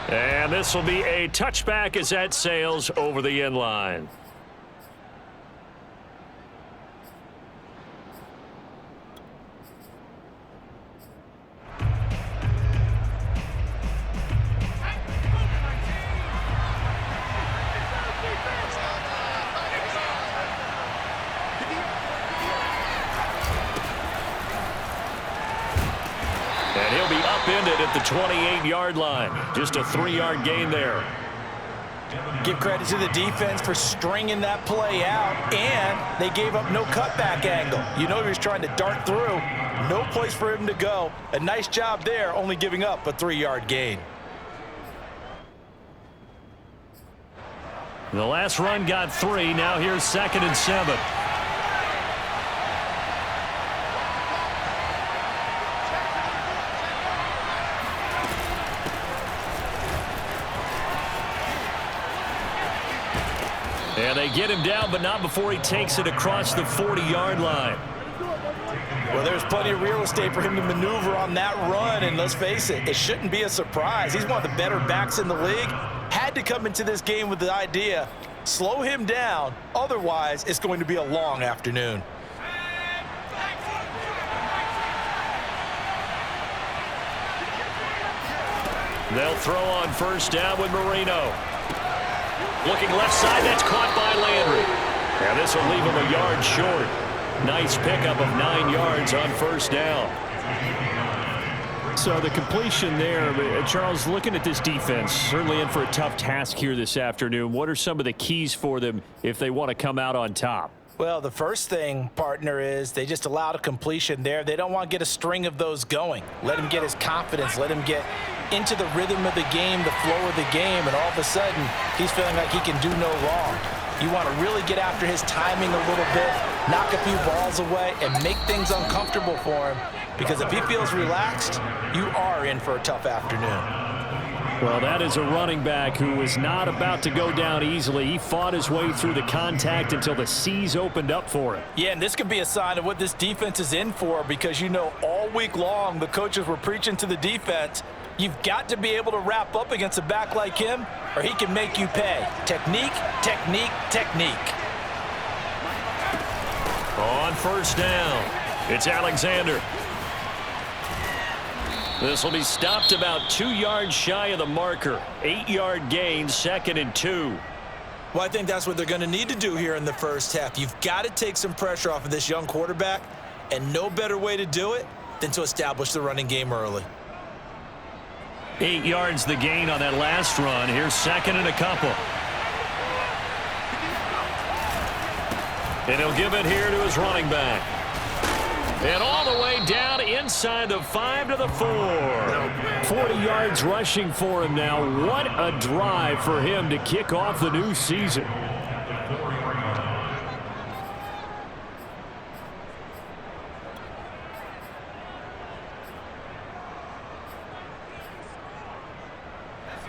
And this will be a touchback as that sails over the end line. And he'll be upended at the 28-yard line. Just a 3-yard gain there. Give credit to the defense for stringing that play out, and they gave up no cutback angle. You know he was trying to dart through. No place for him to go. A nice job there, only giving up a 3-yard gain. The last run got 3. Now here's 2nd and 7. And they get him down, but not before he takes it across the 40-yard line. Well, there's plenty of real estate for him to maneuver on that run, and let's face it, it shouldn't be a surprise. He's one of the better backs in the league. Had to come into this game with the idea, slow him down, otherwise it's going to be a long afternoon. They'll throw on 1st down with Marino. Looking left side, that's caught by Landry. And this will leave him a yard short. Nice pickup of 9 yards on 1st down. So the completion there, Charles, looking at this defense, certainly in for a tough task here this afternoon. What are some of the keys for them if they want to come out on top? Well, the first thing, partner, is they just allowed a completion there. They don't want to get a string of those going. Let him get his confidence. Let him get into the rhythm of the game, the flow of the game, and all of a sudden, he's feeling like he can do no wrong. You want to really get after his timing a little bit, knock a few balls away, and make things uncomfortable for him. Because if he feels relaxed, you are in for a tough afternoon. Well, that is a running back who was not about to go down easily. He fought his way through the contact until the seas opened up for him. Yeah, and this could be a sign of what this defense is in for, because you know all week long the coaches were preaching to the defense, you've got to be able to wrap up against a back like him or he can make you pay. Technique, technique, technique. On 1st down, it's Alexander. This will be stopped about 2 yards shy of the marker. 8-yard gain, 2nd and 2. Well, I think that's what they're going to need to do here in the first half. You've got to take some pressure off of this young quarterback, and no better way to do it than to establish the running game early. 8 yards the gain on that last run. Here's 2nd and a couple. And he'll give it here to his running back. And all the way down inside the 5 to the 4. 40 yards rushing for him now. What a drive for him to kick off the new season.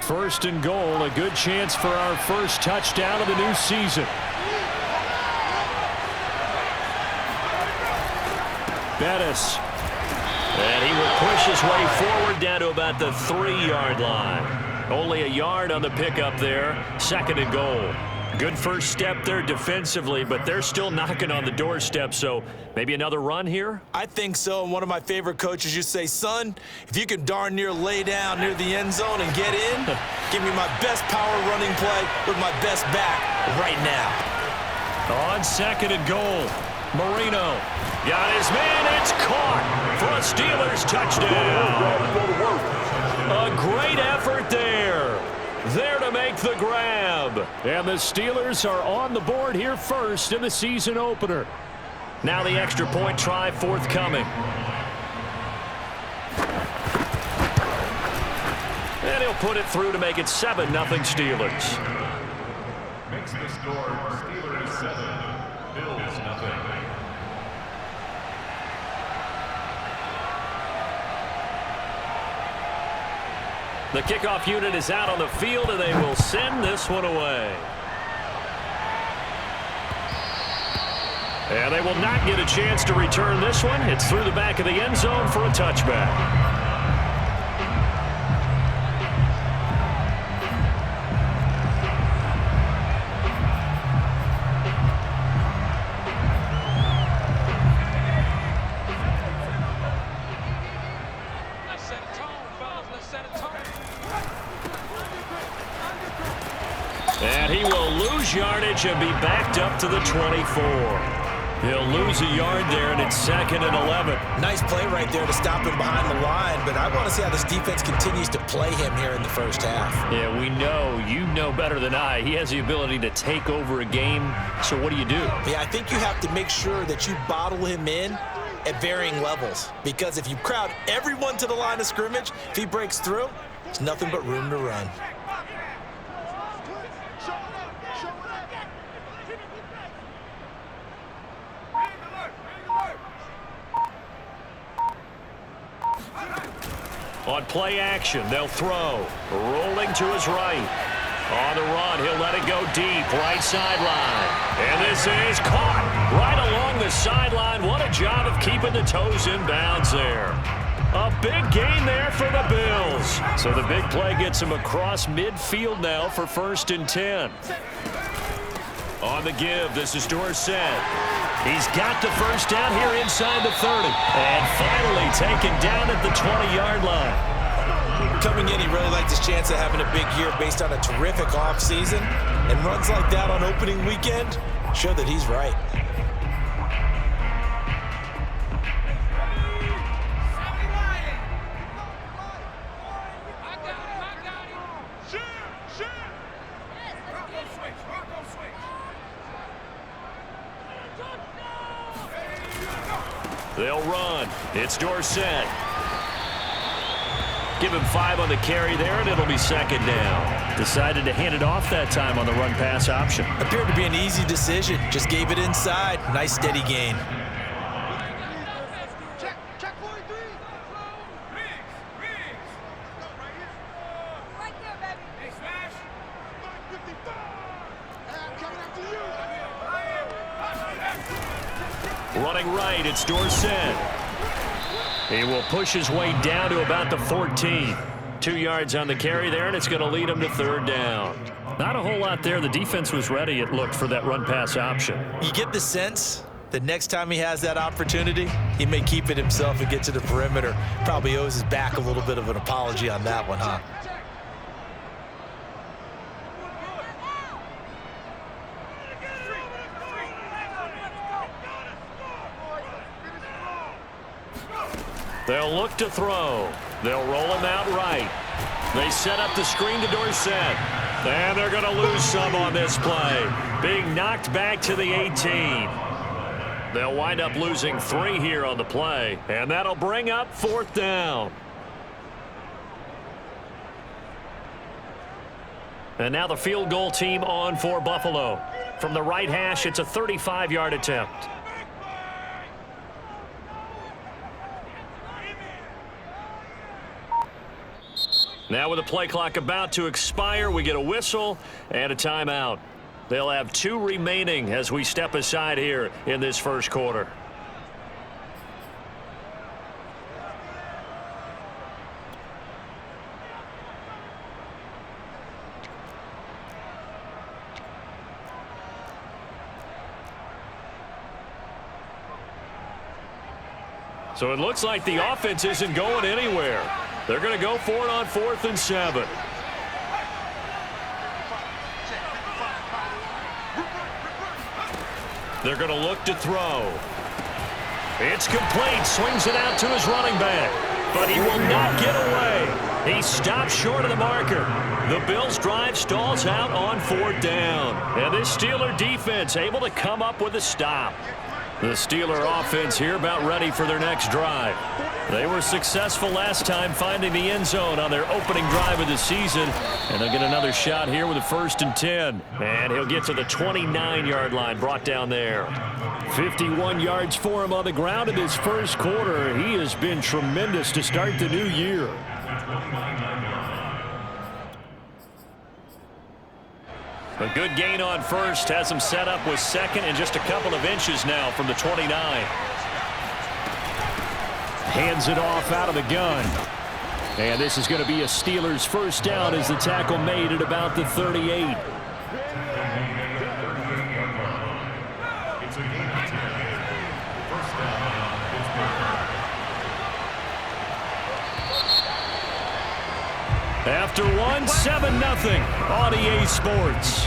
First and goal, a good chance for our first touchdown of the new season. Bettis. And he will push his way forward down to about the 3-yard line. Only a yard on the pickup there. 2nd and goal. Good first step there defensively, but they're still knocking on the doorstep, so maybe another run here? I think so, and one of my favorite coaches used to say, son, if you can darn near lay down near the end zone and get in, give me my best power running play with my best back right now. On 2nd and goal, Marino got his man. It's caught for a Steelers touchdown. A great effort there. There to make the grab. And the Steelers are on the board here first in the season opener. Now the extra point try forthcoming. And he'll put it through to make it 7-0 Steelers. Makes the score Steelers 7, Bills 0. The kickoff unit is out on the field, and they will send this one away. And they will not get a chance to return this one. It's through the back of the end zone for a touchback. And he will lose yardage and be backed up to the 24. He'll lose a yard there, and it's 2nd and 11. Nice play right there to stop him behind the line, but I want to see how this defense continues to play him here in the first half. Yeah, we know. You know better than I. He has the ability to take over a game, so what do you do? Yeah, I think you have to make sure that you bottle him in at varying levels, because if you crowd everyone to the line of scrimmage, if he breaks through, there's nothing but room to run. On play action, they'll throw. Rolling to his right. On the run, he'll let it go deep, right sideline. And this is caught right along the sideline. What a job of keeping the toes in bounds there. A big gain there for the Bills. So the big play gets him across midfield now for 1st and 10. On the give, this is Dorsett. He's got the first down here inside the 30. And finally taken down at the 20-yard line. Coming in, he really liked his chance of having a big year based on a terrific offseason. And runs like that on opening weekend show that he's right. They'll run. It's Dorsett. Give him 5 on the carry there, and it'll be 2nd down. Decided to hand it off that time on the run-pass option. Appeared to be an easy decision. Just gave it inside. Nice, steady gain. Running right, it's Dorsett. He will push his way down to about the 14. 2 yards on the carry there, and it's going to lead him to 3rd down. Not a whole lot there. The defense was ready, it looked, for that run-pass option. You get the sense that next time he has that opportunity, he may keep it himself and get to the perimeter. Probably owes his back a little bit of an apology on that one, huh? They'll look to throw. They'll roll him out right. They set up the screen to Dorsett. And they're going to lose some on this play. Being knocked back to the 18. They'll wind up losing 3 here on the play. And that'll bring up 4th down. And now the field goal team on for Buffalo. From the right hash, it's a 35-yard attempt. Now with the play clock about to expire, we get a whistle and a timeout. They'll have 2 remaining as we step aside here in this first quarter. So it looks like the offense isn't going anywhere. They're going to go for it on 4th and 7. They're going to look to throw. It's complete. Swings it out to his running back. But he will not get away. He stops short of the marker. The Bills' drive stalls out on 4th down. And this Steeler defense able to come up with a stop. The Steeler offense here about ready for their next drive. They were successful last time finding the end zone on their opening drive of the season. And they'll get another shot here with a 1st and 10. And he'll get to the 29-yard line, brought down there. 51 yards for him on the ground in this first quarter. He has been tremendous to start the new year. A good gain on first has him set up with 2nd and just a couple of inches now from the 29. Hands it off out of the gun. And this is going to be a Steelers first down as the tackle made at about the 38. It's a gain of 10. First down, 2 After one, 7-0 on EA Sports.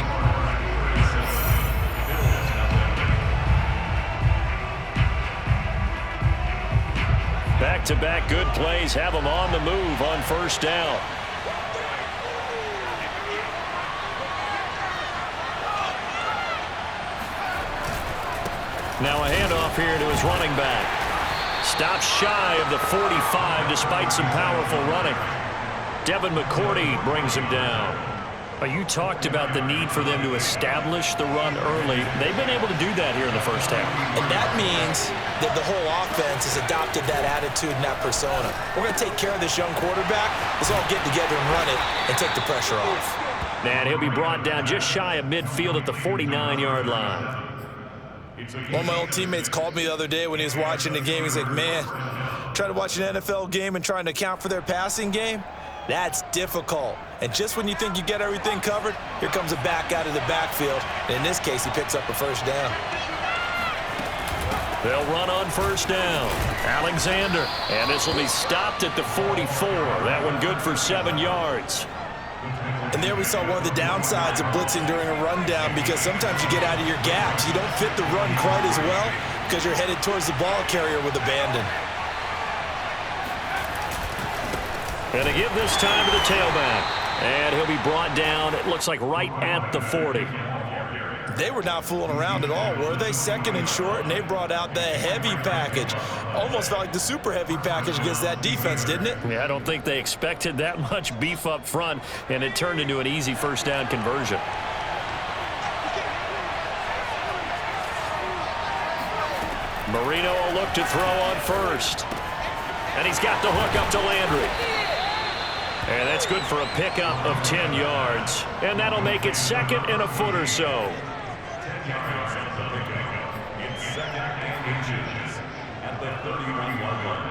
Back-to-back good plays have them on the move on first down. Now a handoff here to his running back. Stops shy of the 45 despite some powerful running. Devin McCourty brings him down. You talked about the need for them to establish the run early. They've been able to do that here in the first half. And that means that the whole offense has adopted that attitude and that persona. We're going to take care of this young quarterback. Let's all get together and run it and take the pressure off. And he'll be brought down just shy of midfield at the 49-yard line. One of my old teammates called me the other day when he was watching the game. He's like, man, trying to watch an NFL game and trying to account for their passing game, that's difficult. And just when you think you get everything covered, here comes a back out of the backfield. And in this case, he picks up a first down. They'll run on first down. Alexander. And this will be stopped at the 44. That one good for 7 yards. And there we saw one of the downsides of blitzing during a rundown, because sometimes you get out of your gaps. You don't fit the run quite as well because you're headed towards the ball carrier with abandon. And they give this time to the tailback. And he'll be brought down, it looks like right at the 40. They were not fooling around at all, were they? Second and short, and they brought out the heavy package. Almost felt like the super heavy package against that defense, didn't it? Yeah, I don't think they expected that much beef up front, and it turned into an easy first down conversion. Marino will look to throw on first. And he's got the hook up to Landry. And that's good for a pickup of 10 yards. And that'll make it second and a foot or so. It's second and inches at the 31-yard line.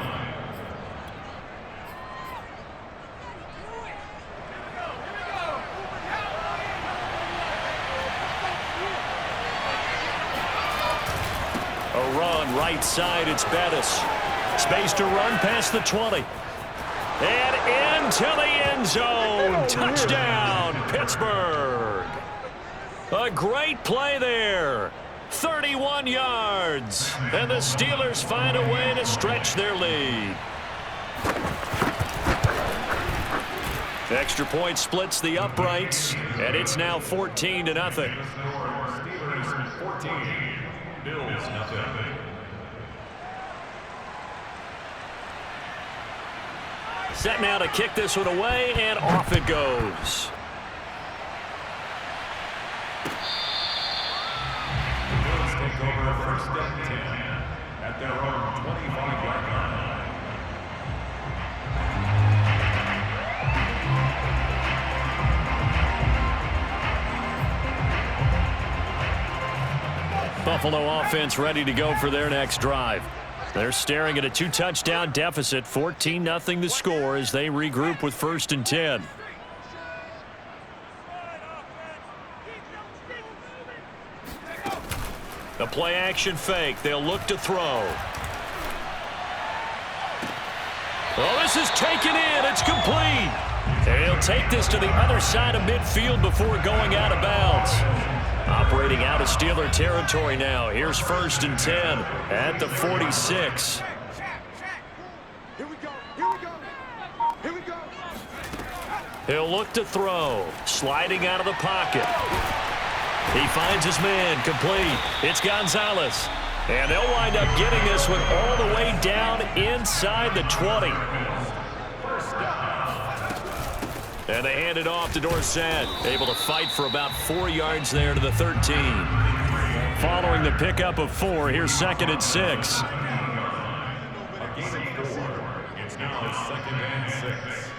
A run right side, it's Bettis. Space to run past the 20. And into the end zone. Touchdown, Pittsburgh. A great play there. 31 yards. And the Steelers find a way to stretch their lead. Extra point splits the uprights, and it's now 14-0. Steelers 14, Bills nothing. Set now to kick this one away, and off it goes. The Bills take over first and 10 at their own 25-yard line. Buffalo offense ready to go for their next drive. They're staring at a 2-touchdown deficit, 14-0 the score as they regroup with first and 10. A play action fake. They'll look to throw. Oh, this is taken in. It's complete. They'll take this to the other side of midfield before going out of bounds. Operating out of Steeler territory now. Here's first and 10 at the 46. Here we go. Here we go. Here we go. He'll look to throw. Sliding out of the pocket. He finds his man, complete. It's Gonzalez. And they'll wind up getting this one all the way down inside the 20. And they hand it off to Dorsett. Able to fight for about 4 yards there to the 13. Following the pickup of 4, here's second and 6. A gain of 4. It's now second and 6.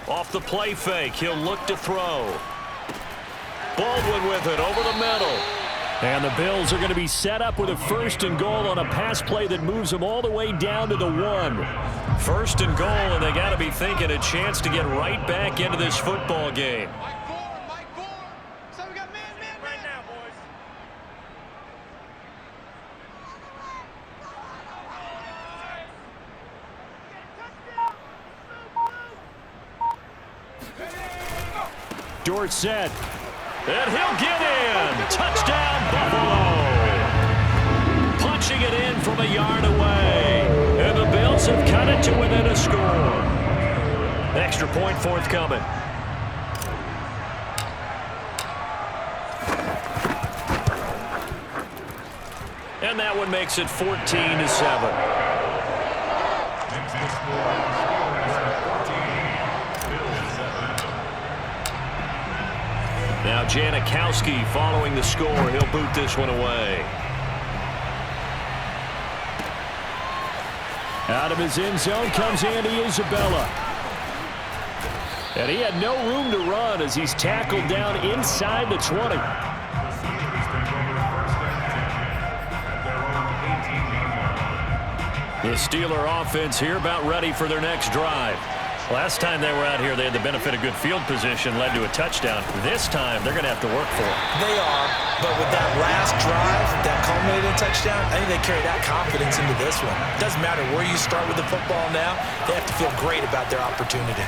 Off the play fake, he'll look to throw. Baldwin with it over the middle. And the Bills are going to be set up with a first and goal on a pass play that moves them all the way down to the 1. First and goal, and they got to be thinking a chance to get right back into this football game. Mike Ford. So we got man right now, boys. Dorsett. And he'll get in. Touchdown, Buffalo. Punching it in from a yard away. And the Bills have cut it to within a score. Extra point forthcoming. And that one makes it 14-7. Now Janikowski following the score. He'll boot this one away. Out of his end zone comes Andy Isabella. And he had no room to run as he's tackled down inside the 20. The Steeler offense here about ready for their next drive. Last time they were out here, they had the benefit of good field position, led to a touchdown. This time, they're going to have to work for it. They are, but with that last drive, that culminated touchdown, I think they carry that confidence into this one. It doesn't matter where you start with the football now, they have to feel great about their opportunity.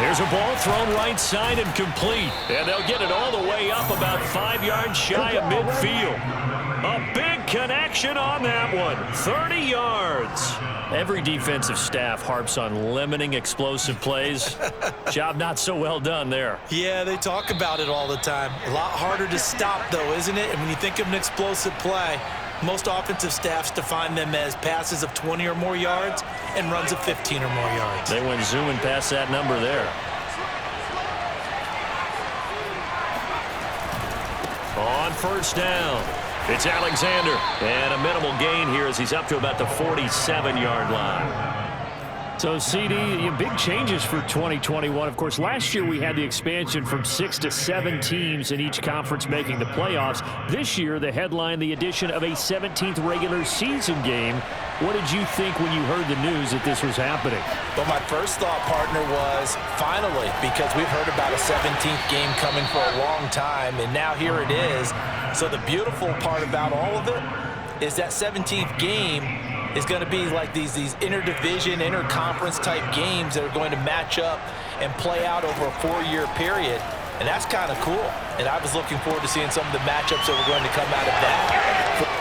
There's a ball thrown right side and complete. And they'll get it all the way up about 5 yards shy of midfield. A big connection on that one. 30 yards. Every defensive staff harps on limiting explosive plays. Job not so well done there. Yeah, they talk about it all the time. A lot harder to stop, though, isn't it? And when you think of an explosive play, most offensive staffs define them as passes of 20 or more yards and runs of 15 or more yards. They went zooming past that number there. On first down, it's Alexander. And a minimal gain here as he's up to about the 47-yard line. So, CD, big changes for 2021. Of course, last year we had the expansion from 6 to 7 teams in each conference making the playoffs. This year, the headline, the addition of a 17th regular season game. What did you think when you heard the news that this was happening? Well, my first thought, partner, was finally, because we've heard about a 17th game coming for a long time, and now here it is. So the beautiful part about all of it is that 17th game is going to be like these interdivision, interconference type games that are going to match up and play out over a 4-year period. And that's kind of cool. And I was looking forward to seeing some of the matchups that were going to come out of that.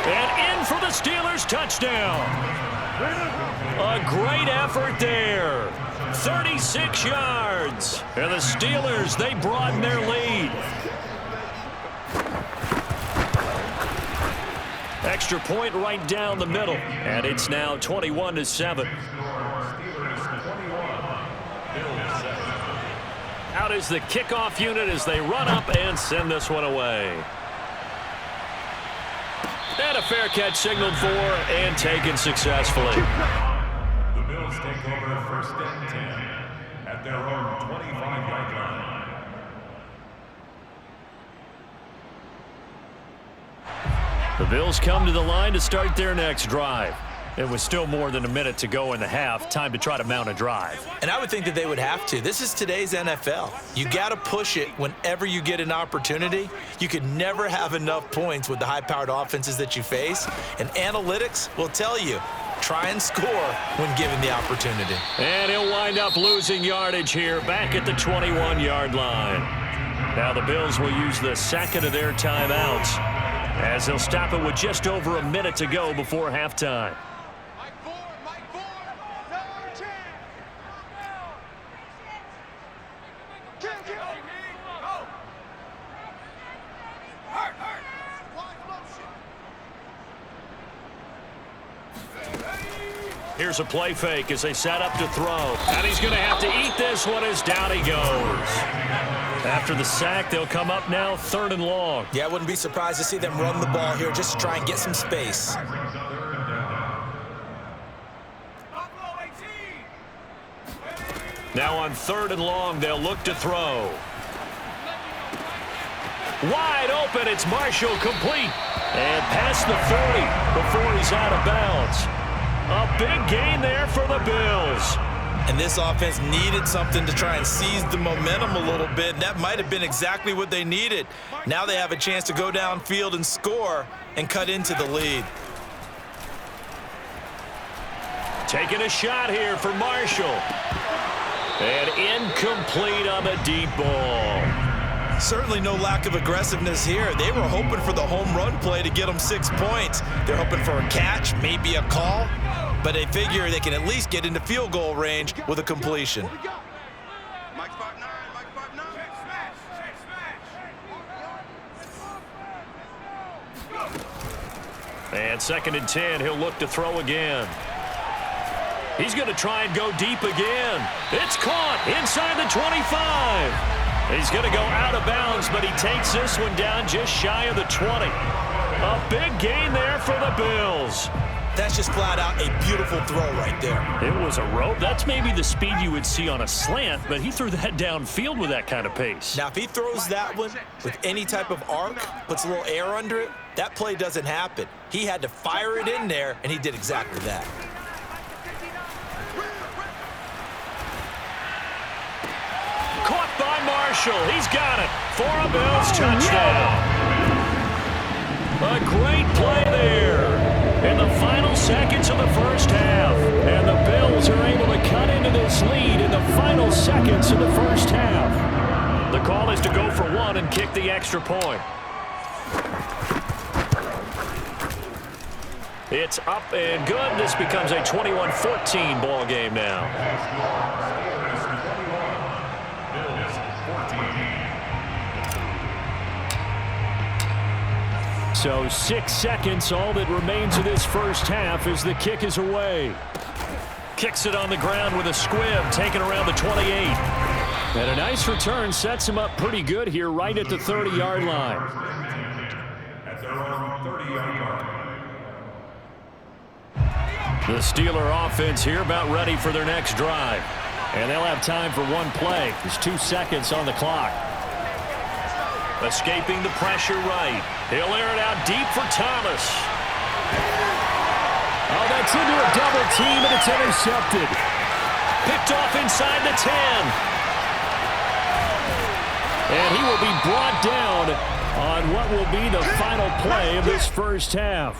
And in for the Steelers touchdown. A great effort there. 36 yards. And the Steelers, they broaden their lead. Extra point right down the middle. And it's now 21-7. Out is the kickoff unit as they run up and send this one away. And a fair catch signaled for and taken successfully. The Bills take over first and 10 at their own 25-yard line. The Bills come to the line to start their next drive. It was still more than a minute to go in the half. Time to try to mount a drive. And I would think that they would have to. This is today's NFL. You got to push it whenever you get an opportunity. You could never have enough points with the high-powered offenses that you face. And analytics will tell you, try and score when given the opportunity. And he'll wind up losing yardage here back at the 21-yard line. Now the Bills will use the second of their timeouts as they'll stop it with just over a minute to go before halftime. Here's a play fake as they set up to throw. And he's going to have to eat this one as down he goes. After the sack, they'll come up now 3rd and long. Yeah, I wouldn't be surprised to see them run the ball here just to try and get some space. Now on 3rd and long, they'll look to throw. Wide open, it's Marshall complete. And past the 40 before he's out of bounds. A big gain there for the Bills. And this offense needed something to try and seize the momentum a little bit. That might have been exactly what they needed. Now they have a chance to go downfield and score and cut into the lead. Taking a shot here for Marshall. And incomplete on the deep ball. Certainly no lack of aggressiveness here. They were hoping for the home run play to get them 6 points. They're hoping for a catch, maybe a call, but they figure they can at least get into field goal range with a completion. Mike's 5'9", Mike's 5'9". And 2nd and 10, he'll look to throw again. He's going to try and go deep again. It's caught inside the 25. He's going to go out of bounds, but he takes this one down just shy of the 20. A big gain there for the Bills. That's just flat out a beautiful throw right there. It was a rope. That's maybe the speed you would see on a slant, but he threw that downfield with that kind of pace. Now, if he throws that one with any type of arc, puts a little air under it, that play doesn't happen. He had to fire it in there, and he did exactly that. Caught by Marshall. He's got it for a Bills touchdown. A great play there in the final seconds of the first half. And the Bills are able to cut into this lead in the final seconds of the first half. The call is to go for one and kick the extra point. It's up and good. This becomes a 21-14 ball game now. So 6 seconds, all that remains of this first half as the kick is away. Kicks it on the ground with a squib, taken around the 28. And a nice return sets him up pretty good here right at the 30-yard line. At their own 30-yard line. The Steeler offense here about ready for their next drive. And they'll have time for one play. There's 2 seconds on the clock. Escaping the pressure right. He'll air it out deep for Thomas. Oh, that's into a double team, and it's intercepted. Picked off inside the 10. And he will be brought down on what will be the final play of this first half.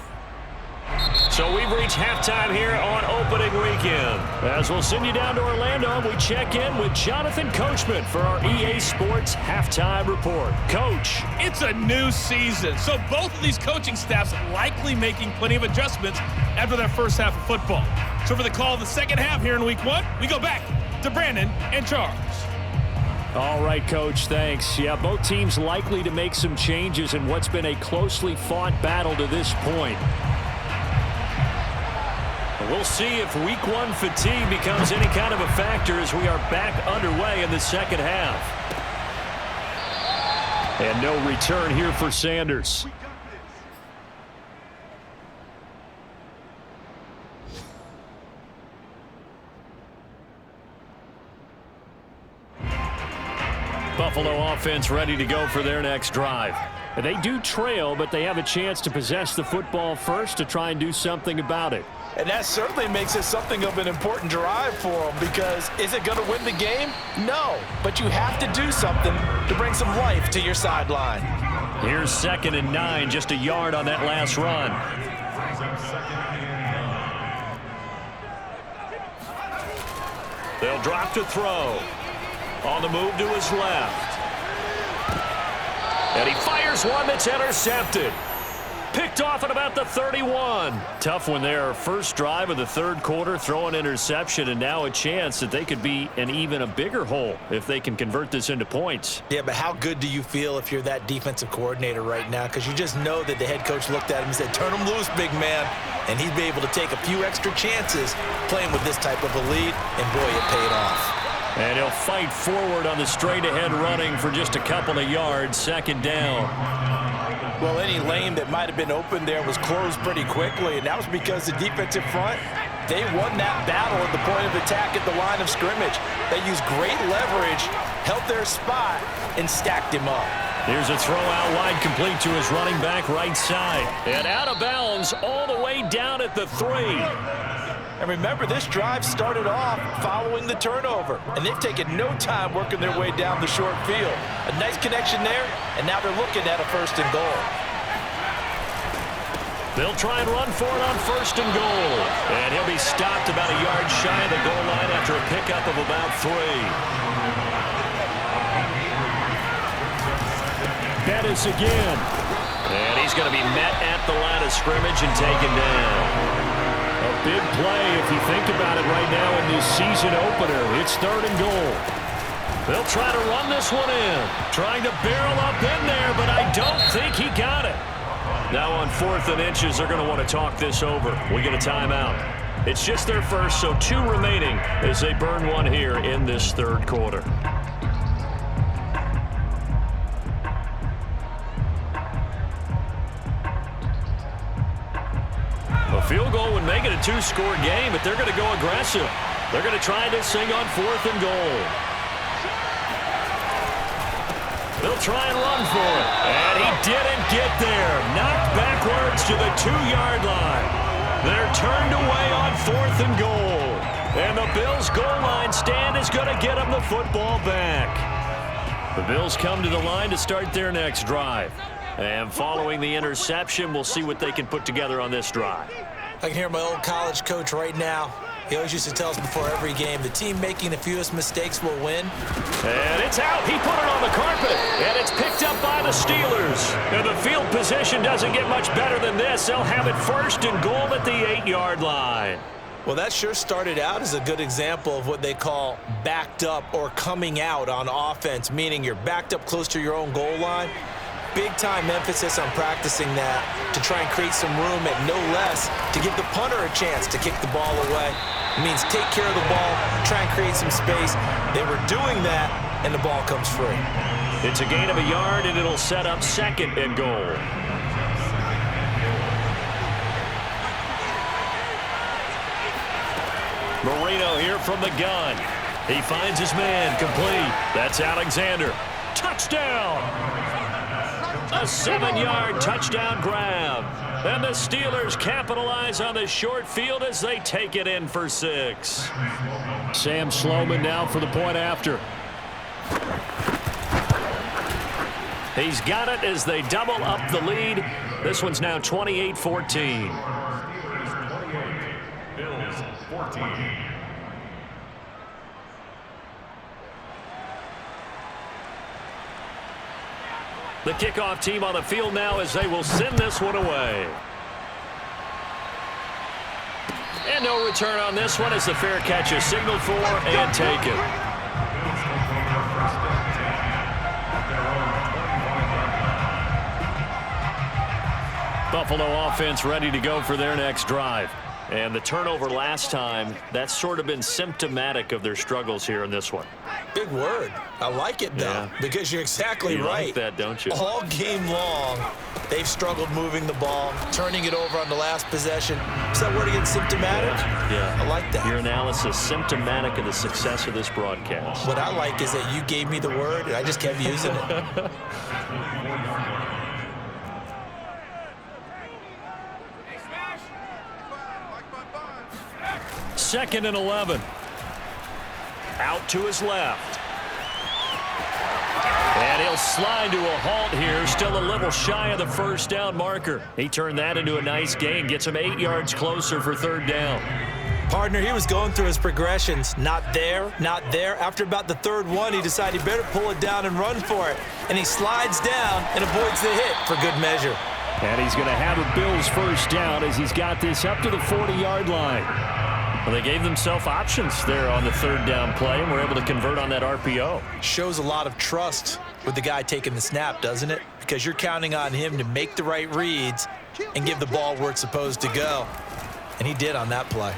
So we've reached halftime here on opening weekend. As we'll send you down to Orlando, we check in with Jonathan Coachman for our EA Sports Halftime Report. Coach. It's a new season, so both of these coaching staffs are likely making plenty of adjustments after their first half of football. So for the call of the second half here in week 1, we go back to Brandon and Charles. All right, Coach, thanks. Yeah, both teams likely to make some changes in what's been a closely fought battle to this point. We'll see if week 1 fatigue becomes any kind of a factor as we are back underway in the second half. And no return here for Sanders. Buffalo offense ready to go for their next drive. They do trail, but they have a chance to possess the football first to try and do something about it. And that certainly makes it something of an important drive for them, because is it going to win the game? No, but you have to do something to bring some life to your sideline. Here's 2nd and 9, just a yard on that last run. They'll drop to throw. On the move to his left. And he fires one that's intercepted. Picked off at about the 31. Tough one there. First drive of the third quarter, throw an interception, and now a chance that they could be in even a bigger hole if they can convert this into points. Yeah, but how good do you feel if you're that defensive coordinator right now? Because you just know that the head coach looked at him and said, turn him loose, big man. And he'd be able to take a few extra chances playing with this type of a lead, and boy, it paid off. And he'll fight forward on the straight-ahead running for just a couple of yards, 2nd down. Well, any lane that might have been open there was closed pretty quickly, and that was because the defensive front, they won that battle at the point of attack at the line of scrimmage. They used great leverage, held their spot, and stacked him up. Here's a throw out wide, complete to his running back right side. And out of bounds all the way down at the 3. And remember, this drive started off following the turnover, and they've taken no time working their way down the short field. A nice connection there, and now they're looking at a 1st and goal. They'll try and run for it on 1st and goal. And he'll be stopped about a yard shy of the goal line after a pickup of about 3. Bettis again. And he's going to be met at the line of scrimmage and taken down. A big play if you think about it right now in this season opener. It's 3rd and goal. They'll try to run this one in. Trying to barrel up in there, but I don't think he got it. Now on 4th and inches, they're going to want to talk this over. We get a timeout. It's just their first, so 2 remaining as they burn one here in this 3rd quarter. A field goal would make it a 2-score game, but they're going to go aggressive. They're going to try this thing on 4th and goal. They'll try and run for it. And he didn't get there. Knocked backwards to the 2-yard line. They're turned away on 4th and goal. And the Bills' goal line stand is going to get them the football back. The Bills come to the line to start their next drive. And following the interception, we'll see what they can put together on this drive. I can hear my old college coach right now. He always used to tell us before every game, the team making the fewest mistakes will win. And it's out. He put it on the carpet. And it's picked up by the Steelers. And the field position doesn't get much better than this. They'll have it 1st and goal at the 8-yard line. Well, that sure started out as a good example of what they call backed up or coming out on offense, meaning you're backed up close to your own goal line. Big-time emphasis on practicing that to try and create some room at no less to give the punter a chance to kick the ball away. It means take care of the ball, try and create some space. They were doing that, and the ball comes free. It's a gain of a yard, and it'll set up 2nd and goal. Marino here from the gun. He finds his man complete. That's Alexander. Touchdown! A 7-yard touchdown grab. And the Steelers capitalize on the short field as they take it in for 6. Sam Sloman now for the point after. He's got it as they double up the lead. This one's now 28-14. Bills 14. The kickoff team on the field now as they will send this one away. And no return on this one as the fair catch is signaled for and taken. Buffalo offense ready to go for their next drive. And the turnover last time, that's sort of been symptomatic of their struggles here in this one. Big word. I like it, though, because you're exactly right. Like that, don't you? All game long, they've struggled moving the ball, turning it over on the last possession. Is that word again, symptomatic? Yeah. I like that. Your analysis, symptomatic of the success of this broadcast. What I like is that you gave me the word, and I just kept using it. 2nd and 11. Out to his left. And he'll slide to a halt here, still a little shy of the 1st down marker. He turned that into a nice gain, gets him 8 yards closer for 3rd down. Partner, he was going through his progressions. Not there, not there. After about the 3rd one, he decided he better pull it down and run for it. And he slides down and avoids the hit for good measure. And he's going to have a Bills 1st down as he's got this up to the 40-yard line. Well, they gave themselves options there on the 3rd down play and were able to convert on that RPO. Shows a lot of trust with the guy taking the snap, doesn't it? Because you're counting on him to make the right reads and give the ball where it's supposed to go. And he did on that play.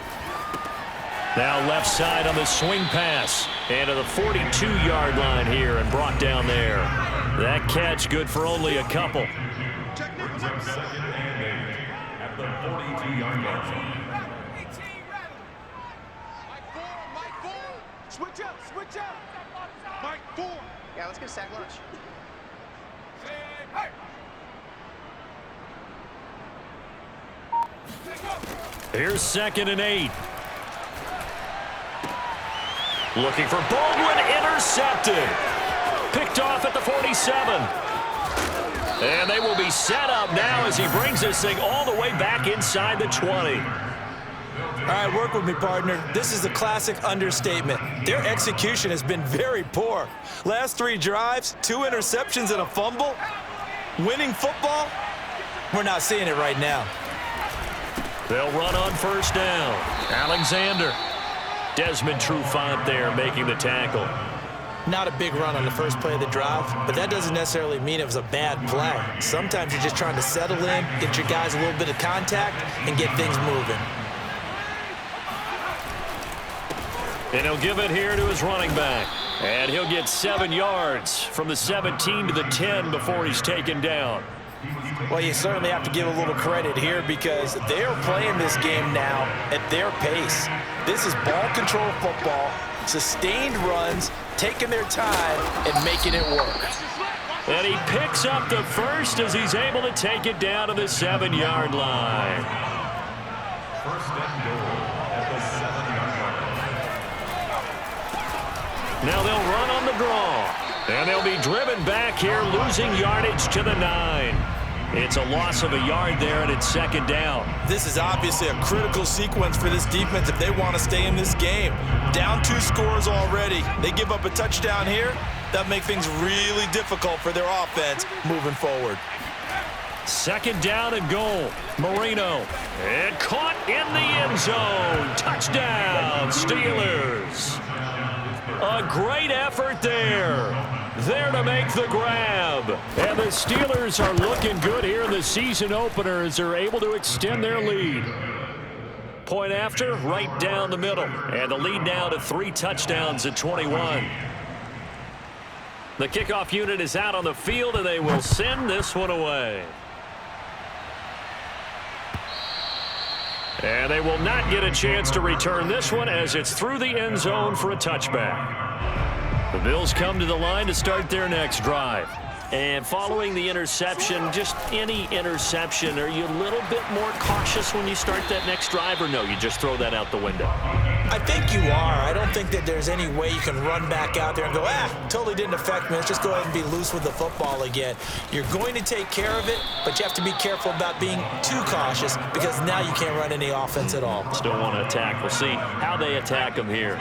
Now left side on the swing pass. And to the 42-yard line here and brought down there. That catch good for only a couple. Brings up 2nd and 8 at the 42-yard line. Switch up, switch up. Mike, 4. Yeah, let's go sack lunch. Here's 2nd and 8. Looking for Baldwin, intercepted. Picked off at the 47. And they will be set up now as he brings this thing all the way back inside the 20. All right, work with me, partner. This is a classic understatement. Their execution has been very poor. Last 3 drives, 2 interceptions and a fumble. Winning football? We're not seeing it right now. They'll run on first down. Alexander. Desmond Trufant there making the tackle. Not a big run on the first play of the drive, but that doesn't necessarily mean it was a bad play. Sometimes you're just trying to settle in, get your guys a little bit of contact, and get things moving. And he'll give it here to his running back. And he'll get 7 yards from the 17 to the 10 before he's taken down. Well, you certainly have to give a little credit here because they're playing this game now at their pace. This is ball control football, sustained runs, taking their time and making it work. And he picks up the first as he's able to take it down to the 7-yard line. First and goal at the 7-yard line. Now they'll run on the draw. And they'll be driven back here, losing yardage to the 9. It's a loss of a yard there, and it's second down. This is obviously a critical sequence for this defense if they want to stay in this game. Down 2 scores already. They give up a touchdown here. That makes things really difficult for their offense moving forward. Second down and goal. Marino. And caught in the end zone. Touchdown, Steelers. A great effort there. There to make the grab. And the Steelers are looking good here in the season opener as they're able to extend their lead. Point after, right down the middle. And the lead now to 3 touchdowns at 21. The kickoff unit is out on the field, and they will send this one away. And they will not get a chance to return this one as it's through the end zone for a touchback. The Bills come to the line to start their next drive. And following the interception, just any interception, are you a little bit more cautious when you start that next drive, or no, you just throw that out the window? I think you are. I don't think that there's any way you can run back out there and go, totally didn't affect me. Let's just go ahead and be loose with the football again. You're going to take care of it, but you have to be careful about being too cautious because now you can't run any offense at all. Still want to attack. We'll see how they attack them here.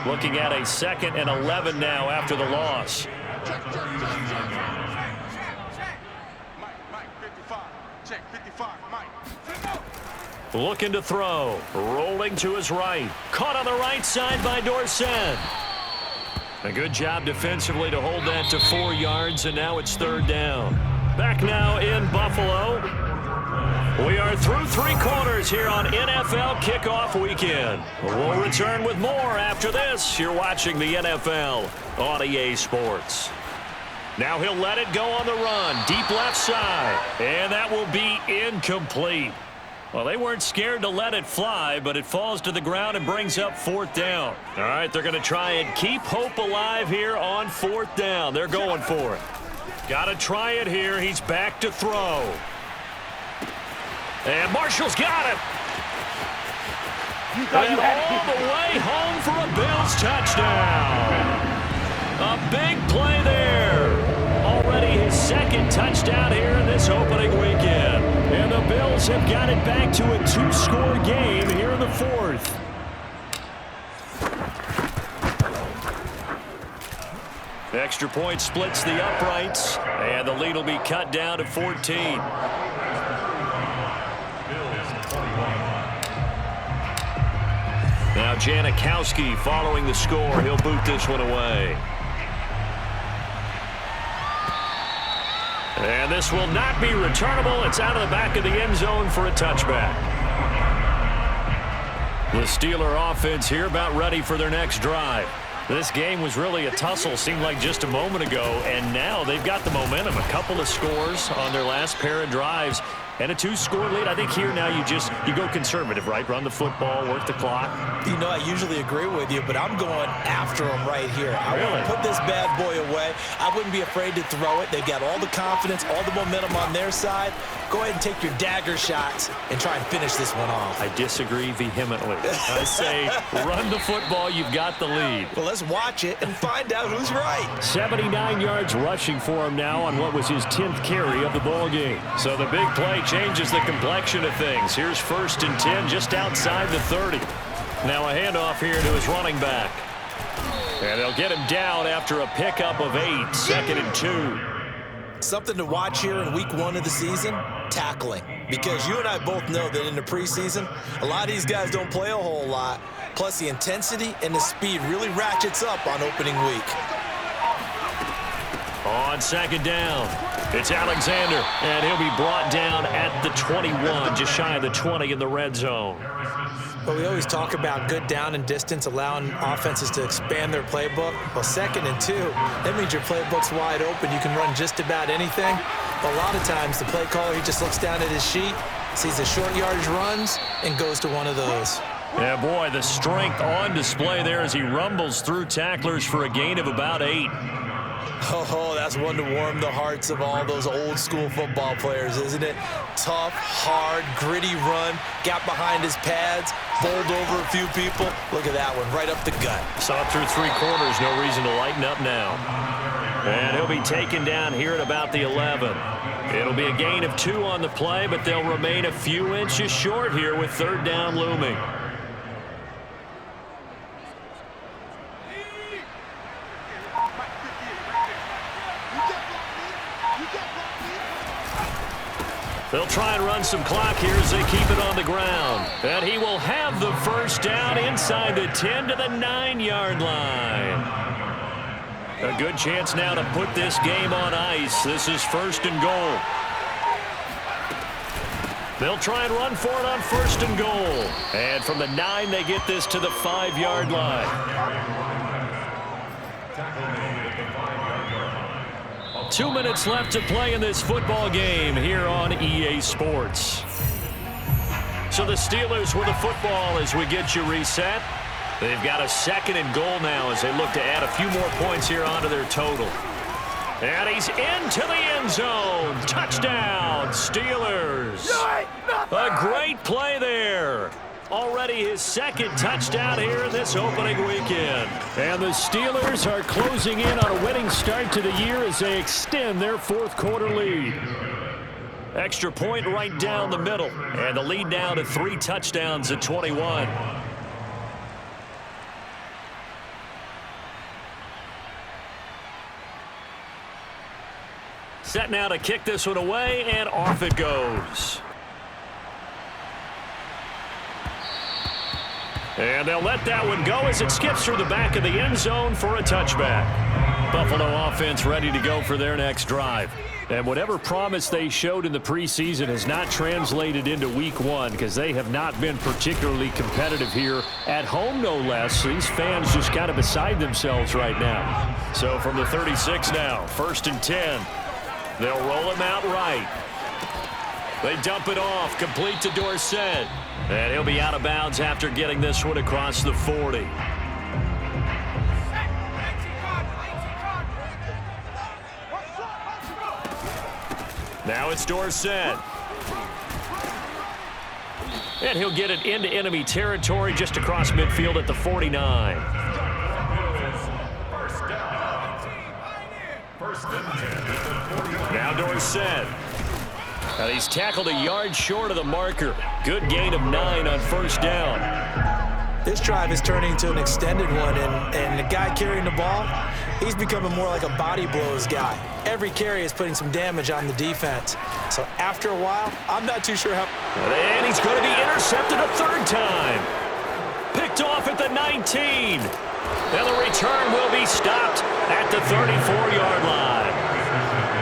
Looking at a 2nd and 11 now after the loss. Looking to throw. Rolling to his right. Caught on the right side by Dorsett. A good job defensively to hold that to 4 yards, and now it's 3rd down. Back now in Buffalo. We are through 3 quarters here on NFL Kickoff Weekend. We'll return with more after this. You're watching the NFL on EA Sports. Now he'll let it go on the run. Deep left side. And that will be incomplete. Well, they weren't scared to let it fly, but it falls to the ground and brings up 4th down. All right, they're going to try and keep hope alive here on 4th down. They're going for it. Got to try it here. He's back to throw. And Marshall's got it. And all the way home for a Bills touchdown. A big play there. Already his 2nd touchdown here in this opening weekend. And the Bills have got it back to a 2-score game here in the 4th. Extra point splits the uprights, and the lead will be cut down to 14. Now Janikowski following the score. He'll boot this one away. And this will not be returnable. It's out of the back of the end zone for a touchback. The Steeler offense here about ready for their next drive. This game was really a tussle, seemed like just a moment ago, and now they've got the momentum. A couple of scores on their last pair of drives, And a 2-score lead. I think here now you go conservative, right? Run the football, work the clock. You know, I usually agree with you, but I'm going after him right here. I want to put this bad boy away. I wouldn't be afraid to throw it. They've got all the confidence, all the momentum on their side. Go ahead and take your dagger shots and try and finish this one off. I disagree vehemently. I say run the football. You've got the lead. Well, let's watch it and find out who's right. 79 yards rushing for him now on what was his 10th carry of the ball game. So the big play changes the complexion of things. Here's 1st and 10 just outside the 30. Now a handoff here to his running back. And they'll get him down after a pickup of 8, 2nd and 2. Something to watch here in week 1 of the season, tackling. Because you and I both know that in the preseason, a lot of these guys don't play a whole lot. Plus the intensity and the speed really ratchets up on opening week. On 2nd down, it's Alexander, and he'll be brought down at the 21, just shy of the 20 in the red zone. But we always talk about good down and distance, allowing offenses to expand their playbook. Well, 2nd and 2, that means your playbook's wide open. You can run just about anything. But a lot of times, the play caller, he just looks down at his sheet, sees the short yardage runs, and goes to one of those. Yeah, boy, the strength on display there as he rumbles through tacklers for a gain of about 8. Oh, that's one to warm the hearts of all those old school football players, isn't it? Tough, hard, gritty run, got behind his pads, bowled over a few people. Look at that one, right up the gut. Saw through 3 quarters, no reason to lighten up now. And he'll be taken down here at about the 11. It'll be a gain of 2 on the play, but they'll remain a few inches short here with 3rd down looming. They'll try and run some clock here as they keep it on the ground. And he will have the 1st down inside the 10 to the 9-yard line. A good chance now to put this game on ice. This is 1st and goal. They'll try and run for it on 1st and goal. And from the 9, they get this to the 5-yard line. 2 minutes left to play in this football game here on EA Sports. So the Steelers with the football as we get you reset. They've got a 2nd and goal now as they look to add a few more points here onto their total. And he's into the end zone. Touchdown, Steelers. A great play there. Already his 2nd touchdown here in this opening weekend. And the Steelers are closing in on a winning start to the year as they extend their 4th quarter lead. Extra point right down the middle. And the lead now to 3 touchdowns at 21. Set now to kick this one away, and off it goes. And they'll let that one go as it skips through the back of the end zone for a touchback. Buffalo offense ready to go for their next drive. And whatever promise they showed in the preseason has not translated into week 1 because they have not been particularly competitive here at home, no less. These fans just kind of beside themselves right now. So from the 36 now, 1st and 10. They'll roll him out right. They dump it off, complete to Dorsett. And he'll be out of bounds after getting this one across the 40. Now it's Dorsett. And he'll get it into enemy territory just across midfield at the 49. Now Dorsett. And he's tackled a yard short of the marker. Good gain of 9 on 1st down. This drive is turning into an extended one, and the guy carrying the ball, he's becoming more like a body blows guy. Every carry is putting some damage on the defense. So after a while, I'm not too sure how. And he's going to be intercepted a 3rd time. Picked off at the 19. And the return will be stopped at the 34-yard line.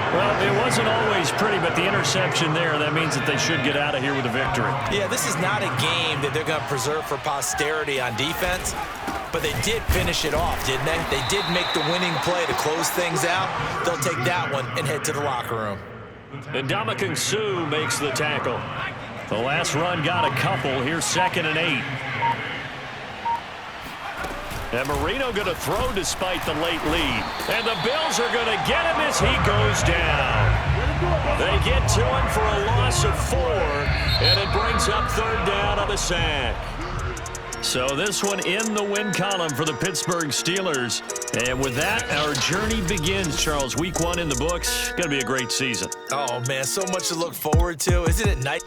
Well, it wasn't always pretty, but the interception there, that means that they should get out of here with a victory. Yeah, this is not a game that they're going to preserve for posterity on defense, but they did finish it off, didn't they? They did make the winning play to close things out. They'll take that one and head to the locker room. And Ndamukong Suh makes the tackle. The last run got a couple. Here's 2nd and 8. And Marino going to throw despite the late lead. And the Bills are going to get him as he goes down. They get to him for a loss of 4, and it brings up 3rd down on the sack. So this one in the win column for the Pittsburgh Steelers. And with that, our journey begins, Charles. Week 1 in the books. Going to be a great season. Oh, man, so much to look forward to. Isn't it nice?